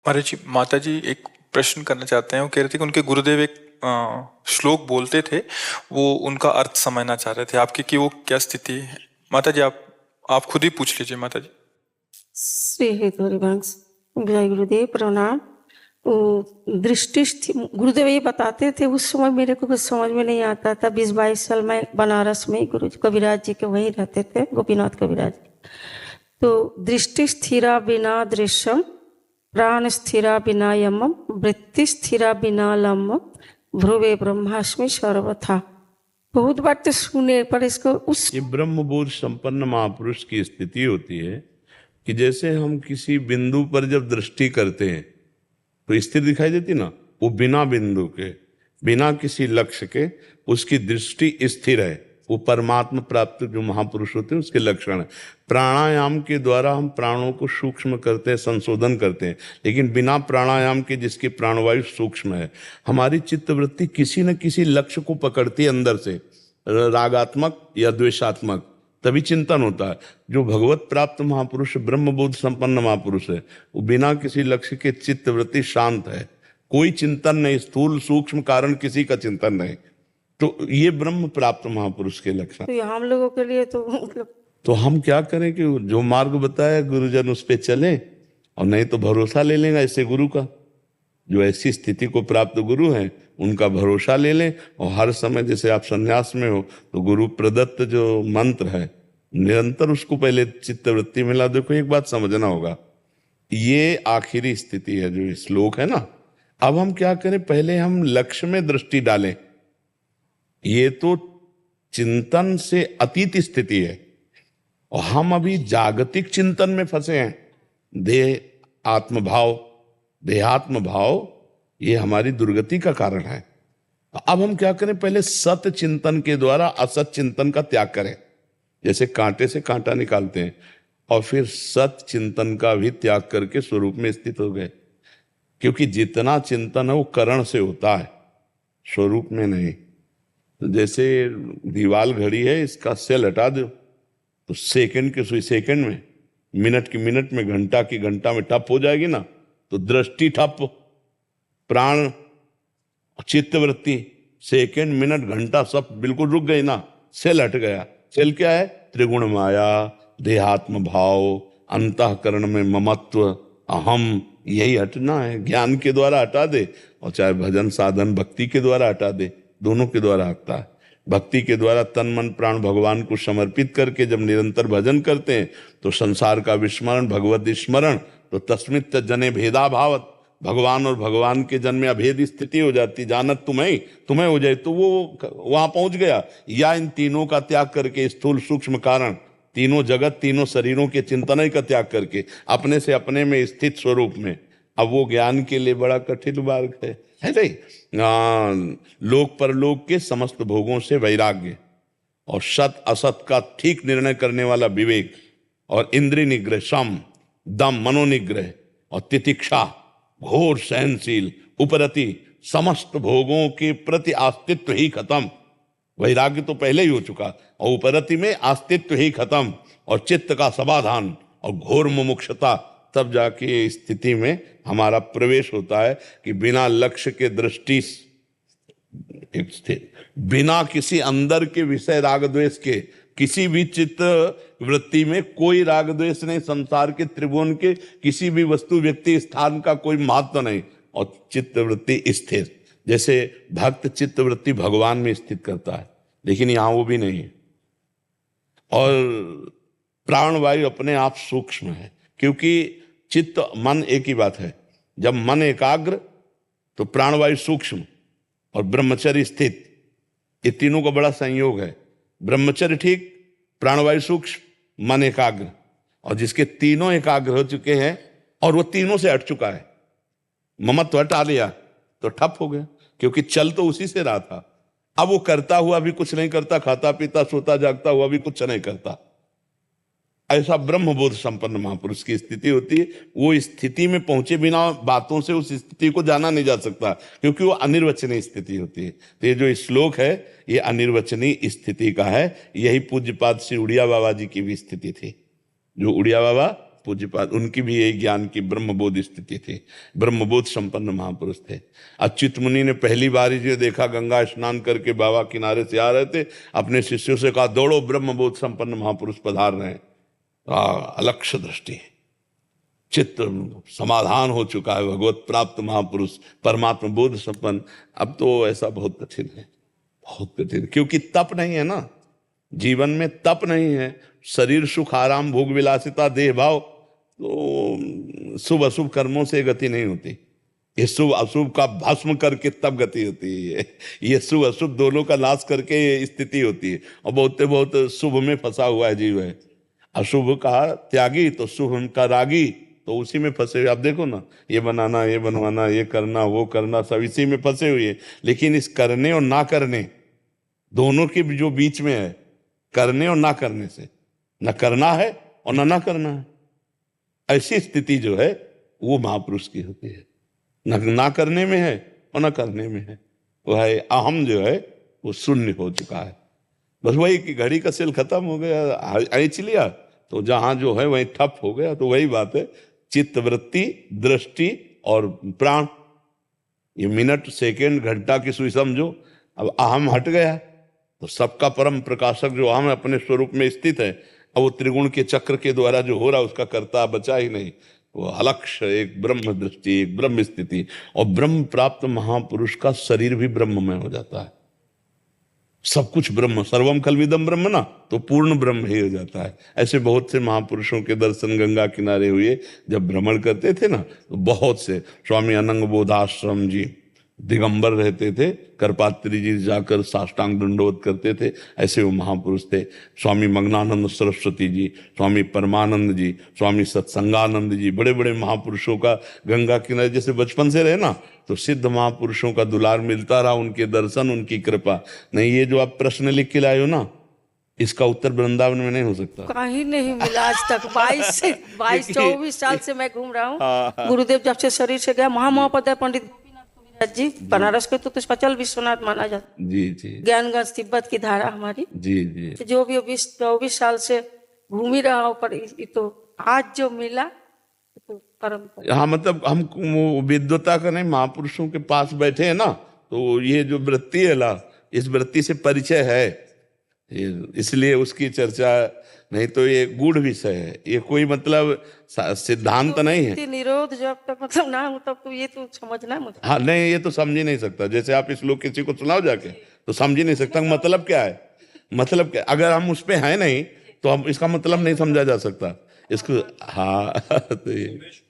महाराज जी, माता जी एक प्रश्न करना चाहते हैं। वो कह रहे थे कि उनके गुरुदेव एक श्लोक बोलते थे, वो उनका अर्थ समझना चाह रहे थे आपकी कि वो क्या स्थिति है। माता जी आप खुद ही पूछ लीजिए माता जी। श्री हरिवंश जय गुरुदेव प्रणाम। वो दृष्टि गुरुदेव ये बताते थे, उस समय मेरे को कुछ समझ में नहीं आता था। 20-22 साल मैं बनारस में गुरु कविराज जी के वहीं रहते थे, गोपीनाथ कविराज। तो दृष्टि स्थिरा बिना दृश्यम, प्राण स्थिरा बिना यमम, वृत्ति स्थिरा बिना लम्ब, ध्रुवे ब्रह्मास्मि सर्वथा। बहुत बार तो सुने, पर इसको उस ये ब्रह्मबोध संपन्न महापुरुष की स्थिति होती है कि जैसे हम किसी बिंदु पर जब दृष्टि करते हैं तो स्थिर दिखाई देती ना, वो बिना बिंदु के, बिना किसी लक्ष्य के उसकी दृष्टि स्थिर है। वो परमात्मा प्राप्त जो महापुरुष होते हैं उसके लक्षण है। प्राणायाम के द्वारा हम प्राणों को सूक्ष्म करते हैं, संशोधन करते हैं, लेकिन बिना प्राणायाम के जिसकी प्राणवायु सूक्ष्म है, हमारी चित्तवृत्ति किसी न किसी लक्ष्य को पकड़ती है अंदर से, रागात्मक या द्वेषात्मक, तभी चिंतन होता है। जो भगवत प्राप्त महापुरुष, ब्रह्मबोध संपन्न महापुरुष है, वो बिना किसी लक्ष्य के चित्तवृत्ति शांत है, कोई चिंतन नहीं, स्थूल सूक्ष्म कारण किसी का चिंतन नहीं। तो ये ब्रह्म प्राप्त महापुरुष के लक्षण। तो हम लोगों के लिए तो मतलब तो हम क्या करें कि जो मार्ग बताया गुरुजन उस पे चले, और नहीं तो भरोसा ले लेंगे ऐसे गुरु का। जो ऐसी स्थिति को प्राप्त गुरु हैं उनका भरोसा ले लें, और हर समय जैसे आप संन्यास में हो तो गुरु प्रदत्त जो मंत्र है निरंतर उसको पहले चित्तवृत्ति मिला। देखो एक बात समझना होगा, ये आखिरी स्थिति है जो श्लोक है ना। अब हम क्या करें, पहले हम लक्ष्य में दृष्टि डालें। ये तो चिंतन से अतीत स्थिति है और हम अभी जागतिक चिंतन में फंसे हैं। देह आत्मभाव, देहात्म भाव, ये हमारी दुर्गति का कारण है। अब हम क्या करें, पहले सत चिंतन के द्वारा असत चिंतन का त्याग करें। जैसे कांटे से कांटा निकालते हैं और फिर सत चिंतन का भी त्याग करके स्वरूप में स्थित हो गए। क्योंकि जितना चिंतन है वो करण से होता है, स्वरूप में नहीं। तो जैसे दीवाल घड़ी है, इसका सेल हटा दो तो सेकंड के सुई सेकंड में, मिनट की मिनट में, घंटा की घंटा में ठप हो जाएगी ना। तो दृष्टि ठप, प्राण, चित्तवृत्ति, सेकंड, मिनट, घंटा सब बिल्कुल रुक गई ना, सेल हट गया। सेल क्या है? त्रिगुण माया, देहात्म भाव, अंतःकरण में ममत्व, अहम, यही हटना है। ज्ञान के द्वारा हटा दे, और चाहे भजन साधन भक्ति के द्वारा हटा दे, दोनों के द्वारा हटता है। भक्ति के द्वारा तन मन प्राण भगवान को समर्पित करके जब निरंतर भजन करते हैं तो संसार का विस्मरण, भगवत स्मरण, तो तस्मित जने भेदा भावत, भगवान और भगवान के जन में अभेद स्थिति हो जाती। जानत तुम्हें हो जाए तो वो वहां पहुंच गया। या इन तीनों का त्याग करके, स्थूल सूक्ष्म कारण, तीनों जगत, तीनों शरीरों के चिंतन का त्याग करके अपने से अपने में स्थित स्वरूप में, अब वो ज्ञान के लिए बड़ा कठिन मार्ग है नहीं? लोक परलोक के समस्त भोगों से वैराग्य, और सत असत का ठीक निर्णय करने वाला विवेक, और इंद्रिय निग्रह, सम दम मनोनिग्रह, और तितिक्षा, घोर सहनशील, उपरति, समस्त भोगों के प्रति आस्तित्व ही खत्म। वैराग्य तो पहले ही हो चुका, और उपरति में आस्तित्व ही खत्म, और चित्त का समाधान, और घोर मुमुक्षता। तब जाके स्थिति में हमारा प्रवेश होता है कि बिना लक्ष्य के दृष्टि, बिना किसी अंदर के विषय राग द्वेष के, किसी भी चित्त वृत्ति में कोई राग द्वेष नहीं, संसार के त्रिभुवन के किसी भी वस्तु व्यक्ति स्थान का कोई महत्व नहीं, और चित्त वृत्ति स्थिर। जैसे भक्त चित्त वृत्ति भगवान में स्थित करता है, लेकिन यहां वो भी नहीं है। और प्राणवायु अपने आप सूक्ष्म है, क्योंकि चित्त मन एक ही बात है। जब मन एकाग्र तो प्राणवायु सूक्ष्म और ब्रह्मचर्य स्थित, ये तीनों का बड़ा संयोग है। ब्रह्मचर्य ठीक, प्राणवायु सूक्ष्म, मन एकाग्र। और जिसके तीनों एकाग्र हो चुके हैं और वो तीनों से हट चुका है, ममत्व हटा लिया, तो ठप हो गया। क्योंकि चल तो उसी से रहा था, अब वो करता हुआ भी कुछ नहीं करता, खाता पीता सोता जागता हुआ भी कुछ नहीं करता। ऐसा ब्रह्मबोध संपन्न महापुरुष की स्थिति होती है। वो स्थिति में पहुंचे बिना बातों से उस स्थिति को जाना नहीं जा सकता, क्योंकि वो अनिर्वचनीय स्थिति होती है। तो ये जो श्लोक है ये अनिर्वचनीय स्थिति का है। यही पूज्यपाद श्री उड़िया बाबा जी की भी स्थिति थी। जो उड़िया बाबा पूज्यपाद, उनकी भी यही ज्ञान की ब्रह्मबोध स्थिति थी, ब्रह्मबोध संपन्न महापुरुष थे। अच्युत मुनि ने पहली बार ही जो देखा, गंगा स्नान करके बाबा किनारे से आ रहे थे, अपने शिष्यों से कहा दौड़ो, ब्रह्मबोध संपन्न महापुरुष पधार रहे हैं। अलक्ष्य दृष्टि, चित्त समाधान हो चुका है, भगवत प्राप्त महापुरुष, परमात्मा बोध संपन्न। अब तो ऐसा बहुत कठिन है, बहुत कठिन, क्योंकि तप नहीं है ना, जीवन में तप नहीं है। शरीर सुख आराम भोग विलासिता देह भाव, तो शुभ अशुभ कर्मों से गति नहीं होती। ये शुभ अशुभ का भस्म करके तब गति होती है, ये शुभ अशुभ दोनों का नाश करके ये स्थिति होती है। और बहुत शुभ में फंसा हुआ है जीव है, अशुभ का त्यागी तो शुभ का रागी, तो उसी में फंसे हुए। आप देखो ना, ये बनाना, ये बनवाना, ये करना, वो करना, सब इसी में फंसे हुए। लेकिन इस करने और ना करने दोनों के जो बीच में है, करने और ना करने से, न करना है और ना करना है, ऐसी स्थिति जो है वो महापुरुष की होती है। ना करने में है और ना करने में है, वो है अहम जो है वो शून्य हो चुका है। बस वही कि घड़ी का सेल खत्म हो गया, ऐच लिया तो जहां जो है वही ठप हो गया। तो वही बात है, चित्त वृत्ति, दृष्टि और प्राण, ये मिनट सेकंड घंटा की सुई समझो। अब अहम हट गया तो सबका परम प्रकाशक जो अहम अपने स्वरूप में स्थित है, अब वो त्रिगुण के चक्र के द्वारा जो हो रहा है उसका कर्ता बचा ही नहीं। वो अलक्ष्य, एक ब्रह्म दृष्टि, एक ब्रह्म स्थिति। और ब्रह्म प्राप्त महापुरुष का शरीर भी ब्रह्म में हो जाता है, सब कुछ ब्रह्म, सर्वम खल्विदम ब्रह्म ना, तो पूर्ण ब्रह्म ही हो जाता है। ऐसे बहुत से महापुरुषों के दर्शन गंगा किनारे हुए, जब भ्रमण करते थे ना, तो बहुत से, स्वामी अनंग बोधाश्रम जी दिगंबर रहते थे, करपात्री जी जाकर साष्टांग दंडवत करते थे, ऐसे वो महापुरुष थे। स्वामी मग्नानंद सरस्वती जी, स्वामी परमानंद जी, स्वामी सत्संगानंद जी, बड़े बड़े महापुरुषों का गंगा किनारे जैसे बचपन से रहे ना, तो सिद्ध महापुरुषों का दुलार मिलता रहा, उनके दर्शन, उनकी कृपा। नहीं, ये जो आप प्रश्न लिख के लाए हो ना, इसका उत्तर वृंदावन में नहीं हो सकता, कहीं नहीं मिला आज तक। 22-24 साल से मैं घूम रहा हूँ। गुरुदेव जब से शरीर से गया, महामहोपाध्याय पंडित गोपीनाथ जी, बनारस के तो स्पचल विश्वनाथ माना जाता। जी जी, ज्ञानगंज तिब्बत की धारा हमारी। जी जी, जो भी 24 साल से घूम ही रहा हूँ, पर तो आज जो मिला तो परम। हाँ, मतलब हम वो विद्वता का नहीं, महापुरुषों के पास बैठे हैं ना, तो ये जो वृत्ति है ला, इस वृत्ति से परिचय है, इसलिए उसकी चर्चा। नहीं तो ये गूढ़ विषय है, ये कोई मतलब सिद्धांत नहीं है। निरोध जब तक मतलब ना हो तब तो ये तो समझना मुझे। हाँ नहीं, ये तो समझ ही नहीं सकता। जैसे आप इस लोग किसी को सुनाओ जाके, तो समझ ही नहीं सकता मतलब क्या है, मतलब क्या। अगर हम उस पे हैं नहीं तो हम इसका मतलब नहीं समझा जा सकता इसको। हाँ तो ये